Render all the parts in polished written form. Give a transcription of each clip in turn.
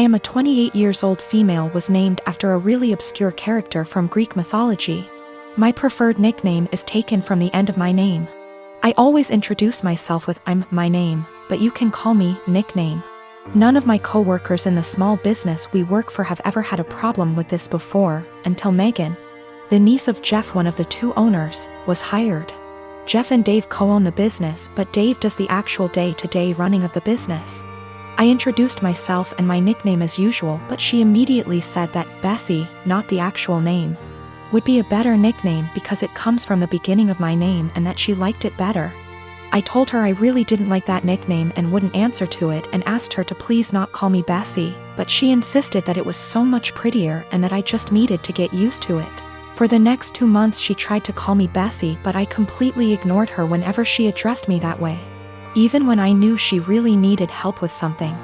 I am a 28 years old female was named after a really obscure character from Greek mythology. My preferred nickname is taken from the end of my name. I always introduce myself with I'm my name, but you can call me nickname. None of my co-workers in the small business we work for have ever had a problem with this before, until Megan, the niece of Jeff, one of the two owners, was hired. Jeff and Dave co-own the business, but Dave does the actual day-to-day running of the business. I introduced myself and my nickname as usual, but she immediately said that Bessie, not the actual name, would be a better nickname because it comes from the beginning of my name and that she liked it better. I told her I really didn't like that nickname and wouldn't answer to it and asked her to please not call me Bessie, but she insisted that it was so much prettier and that I just needed to get used to it. For the next 2 months she tried to call me Bessie, but I completely ignored her whenever she addressed me that way. Even when I knew she really needed help with something,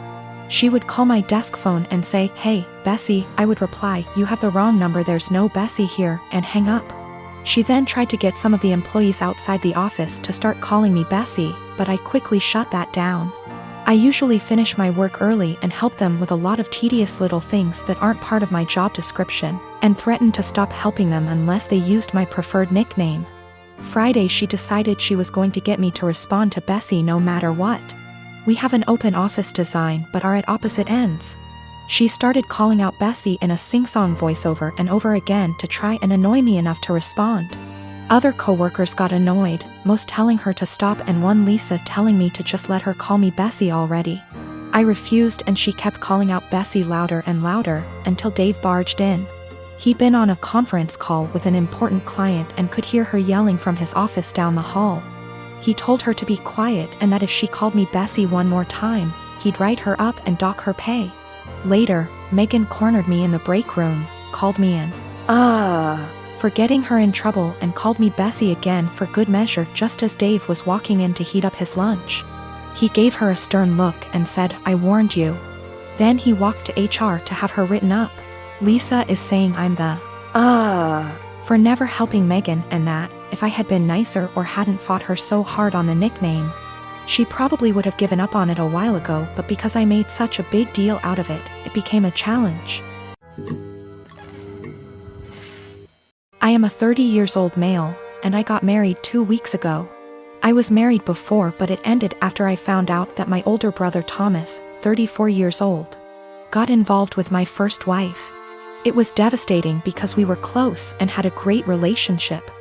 she would call my desk phone and say, "Hey, Bessie," I would reply, "You have the wrong number, there's no Bessie here," and hang up. She then tried to get some of the employees outside the office to start calling me Bessie, but I quickly shut that down. I usually finish my work early and help them with a lot of tedious little things that aren't part of my job description, and threatened to stop helping them unless they used my preferred nickname. Friday she decided she was going to get me to respond to Bessie no matter what. We have an open office design but are at opposite ends. She started calling out Bessie in a sing-song voiceover and over again to try and annoy me enough to respond. Other coworkers got annoyed, most telling her to stop and one Lisa telling me to just let her call me Bessie already. I refused and she kept calling out Bessie louder and louder, until Dave barged in. He'd been on a conference call with an important client and could hear her yelling from his office down the hall. He told her to be quiet and that if she called me Bessie one more time, he'd write her up and dock her pay. Later, Megan cornered me in the break room, called me in for getting her in trouble and called me Bessie again for good measure just as Dave was walking in to heat up his lunch. He gave her a stern look and said, "I warned you." Then he walked to HR to have her written up. Lisa is saying I'm the for never helping Megan and that, if I had been nicer or hadn't fought her so hard on the nickname, she probably would have given up on it a while ago, but because I made such a big deal out of it, it became a challenge. I am a 30 years old male, and I got married 2 weeks ago. I was married before but it ended after I found out that my older brother Thomas, 34 years old, got involved with my first wife. It was devastating because we were close and had a great relationship.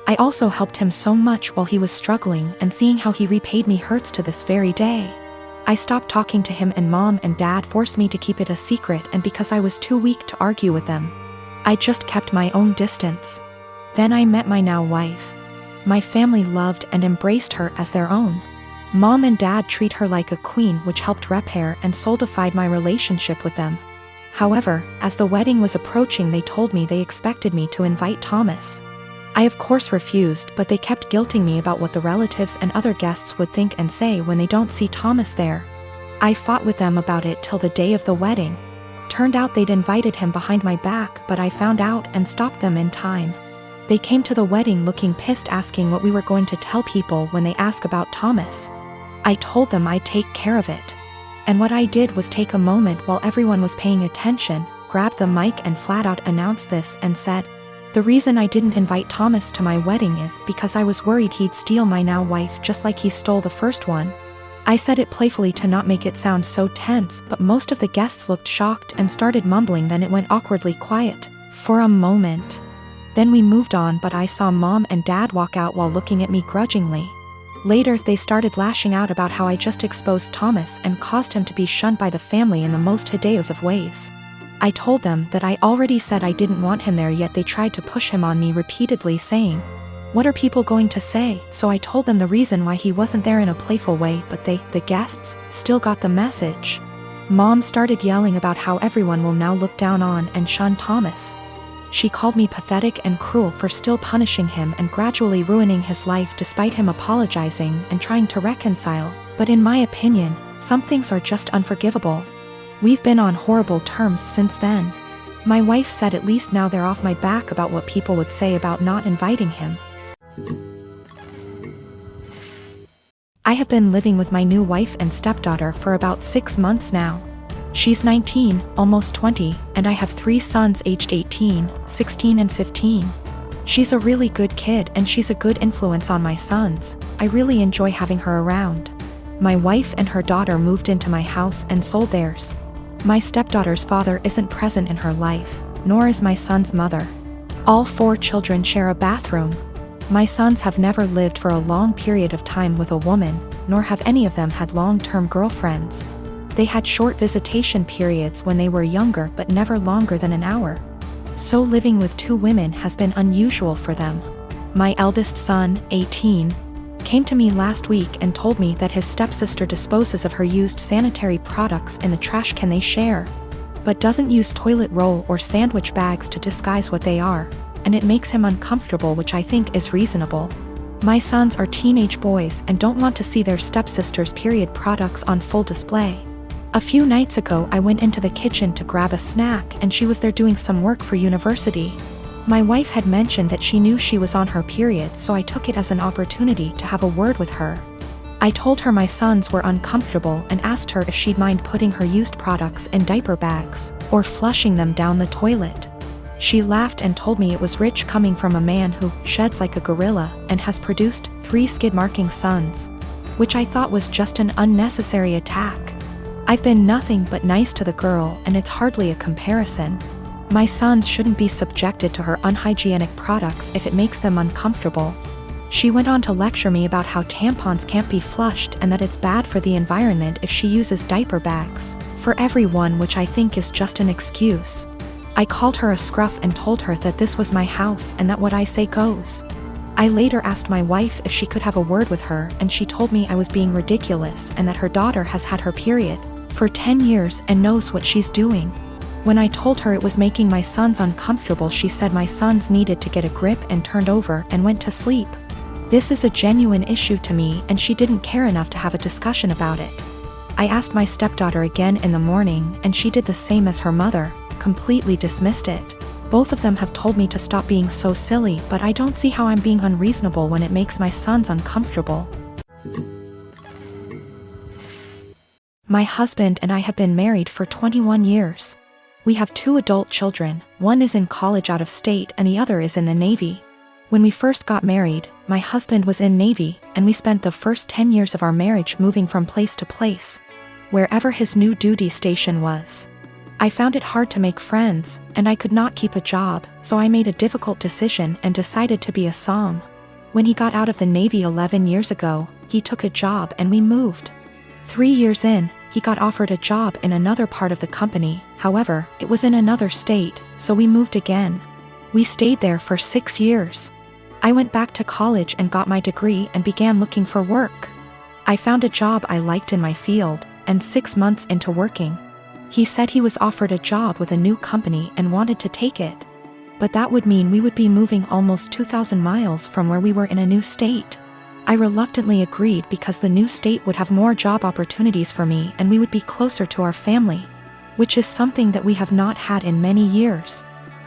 I also helped him so much while he was struggling, and seeing how he repaid me hurts to this very day. I stopped talking to him and Mom and Dad forced me to keep it a secret, and because I was too weak to argue with them, I just kept my own distance. Then I met my now wife. My family loved and embraced her as their own. Mom and Dad treat her like a queen, which helped repair and solidified my relationship with them. However, as the wedding was approaching, they told me they expected me to invite Thomas. I of course refused, but they kept guilting me about what the relatives and other guests would think and say when they don't see Thomas there. I fought with them about it till the day of the wedding. Turned out they'd invited him behind my back, but I found out and stopped them in time. They came to the wedding looking pissed, asking what we were going to tell people when they ask about Thomas. I told them I'd take care of it. And what I did was take a moment while everyone was paying attention, grabbed the mic and flat out announced this and said, "The reason I didn't invite Thomas to my wedding is because I was worried he'd steal my now wife just like he stole the first one." I said it playfully to not make it sound so tense, but most of the guests looked shocked and started mumbling. Then it went awkwardly quiet for a moment. Then we moved on, but I saw Mom and Dad walk out while looking at me grudgingly. Later they started lashing out about how I just exposed Thomas and caused him to be shunned by the family in the most hideous of ways. I told them that I already said I didn't want him there, yet they tried to push him on me repeatedly, saying, "What are people going to say?" So I told them the reason why he wasn't there in a playful way, but they, the guests, still got the message. Mom started yelling about how everyone will now look down on and shun Thomas. She called me pathetic and cruel for still punishing him and gradually ruining his life despite him apologizing and trying to reconcile, but in my opinion, some things are just unforgivable. We've been on horrible terms since then. My wife said at least now they're off my back about what people would say about not inviting him. I have been living with my new wife and stepdaughter for about 6 months now. She's 19, almost 20, and I have 3 sons aged 18, 16 and 15. She's a really good kid and she's a good influence on my sons. I really enjoy having her around. My wife and her daughter moved into my house and sold theirs. My stepdaughter's father isn't present in her life, nor is my son's mother. All 4 children share a bathroom. My sons have never lived for a long period of time with a woman, nor have any of them had long-term girlfriends. They had short visitation periods when they were younger but never longer than an hour. So living with 2 women has been unusual for them. My eldest son, 18, came to me last week and told me that his stepsister disposes of her used sanitary products in the trash can they share, but doesn't use toilet roll or sandwich bags to disguise what they are, and it makes him uncomfortable, which I think is reasonable. My sons are teenage boys and don't want to see their stepsister's period products on full display. A few nights ago I went into the kitchen to grab a snack and she was there doing some work for university. My wife had mentioned that she knew she was on her period, so I took it as an opportunity to have a word with her. I told her my sons were uncomfortable and asked her if she'd mind putting her used products in diaper bags or flushing them down the toilet. She laughed and told me it was rich coming from a man who sheds like a gorilla and has produced 3 skid-marking sons, which I thought was just an unnecessary attack. I've been nothing but nice to the girl and it's hardly a comparison. My sons shouldn't be subjected to her unhygienic products if it makes them uncomfortable. She went on to lecture me about how tampons can't be flushed and that it's bad for the environment if she uses diaper bags for everyone, which I think is just an excuse. I called her a scruff and told her that this was my house and that what I say goes. I later asked my wife if she could have a word with her and she told me I was being ridiculous and that her daughter has had her period for 10 years and knows what she's doing. When I told her it was making my sons uncomfortable, she said my sons needed to get a grip and turned over and went to sleep. This is a genuine issue to me and she didn't care enough to have a discussion about it. I asked my stepdaughter again in the morning and she did the same as her mother, completely dismissed it. Both of them have told me to stop being so silly, but I don't see how I'm being unreasonable when it makes my sons uncomfortable. My husband and I have been married for 21 years. We have 2 adult children, one is in college out of state and the other is in the Navy. When we first got married, my husband was in Navy and we spent the first 10 years of our marriage moving from place to place, wherever his new duty station was. I found it hard to make friends and I could not keep a job, so I made a difficult decision and decided to be a som. When he got out of the Navy 11 years ago, he took a job and we moved. 3 years in, he got offered a job in another part of the company, however, it was in another state, so we moved again. We stayed there for 6 years. I went back to college and got my degree and began looking for work. I found a job I liked in my field, and 6 months into working, he said he was offered a job with a new company and wanted to take it. But that would mean we would be moving almost 2,000 miles from where we were in a new state. I reluctantly agreed because the new state would have more job opportunities for me and we would be closer to our family, which is something that we have not had in many years.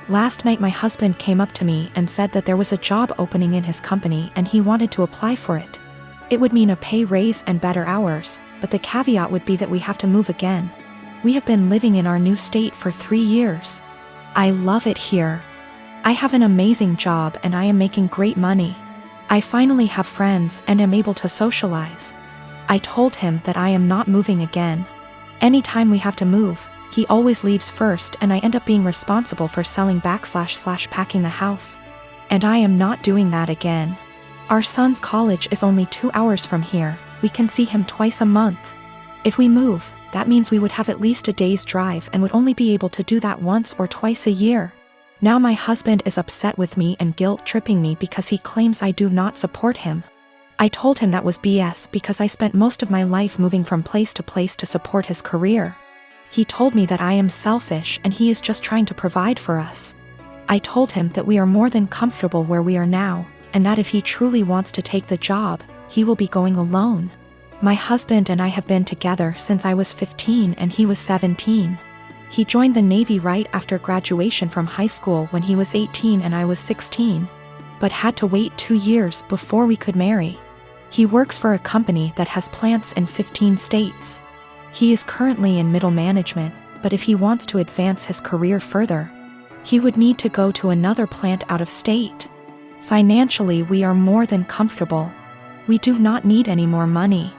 Last night my husband came up to me and said that there was a job opening in his company and he wanted to apply for it. It would mean a pay raise and better hours, but the caveat would be that we have to move again. We have been living in our new state for 3 years. I love it here. I have an amazing job and I am making great money. I finally have friends and am able to socialize. I told him that I am not moving again. Anytime we have to move, he always leaves first and I end up being responsible for selling / packing the house. And I am not doing that again. Our son's college is only 2 hours from here. We can see him twice a month. If we move, that means we would have at least a day's drive and would only be able to do that once or twice a year. Now my husband is upset with me and guilt-tripping me because he claims I do not support him. I told him that was BS because I spent most of my life moving from place to support his career. He told me that I am selfish and he is just trying to provide for us. I told him that we are more than comfortable where we are now, and that if he truly wants to take the job, he will be going alone. My husband and I have been together since I was 15 and he was 17. He joined the Navy right after graduation from high school when he was 18 and I was 16, but had to wait 2 years before we could marry. He works for a company that has plants in 15 states. He is currently in middle management, but if he wants to advance his career further, he would need to go to another plant out of state. Financially, we are more than comfortable. We do not need any more money.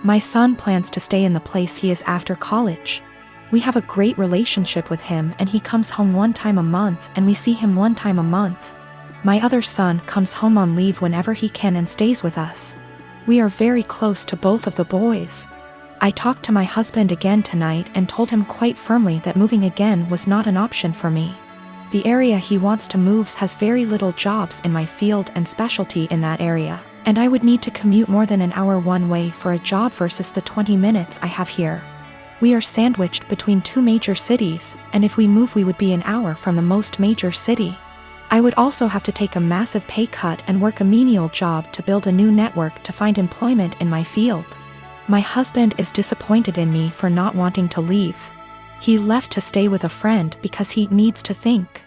My son plans to stay in the place he is after college. We have a great relationship with him, and he comes home 1 time a month and we see him 1 time a month. My other son comes home on leave whenever he can and stays with us. We are very close to both of the boys. I talked to my husband again tonight and told him quite firmly that moving again was not an option for me. The area he wants to move has very little jobs in my field and specialty in that area, and I would need to commute more than an hour one way for a job versus the 20 minutes I have here. We are sandwiched between 2 major cities, and if we move we would be an hour from the most major city. I would also have to take a massive pay cut and work a menial job to build a new network to find employment in my field. My husband is disappointed in me for not wanting to leave. He left to stay with a friend because he needs to think.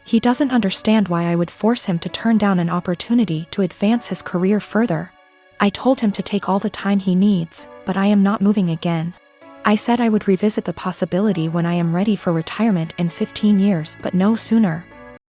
He doesn't understand why I would force him to turn down an opportunity to advance his career further. I told him to take all the time he needs, but I am not moving again. I said I would revisit the possibility when I am ready for retirement in 15 years, but no sooner.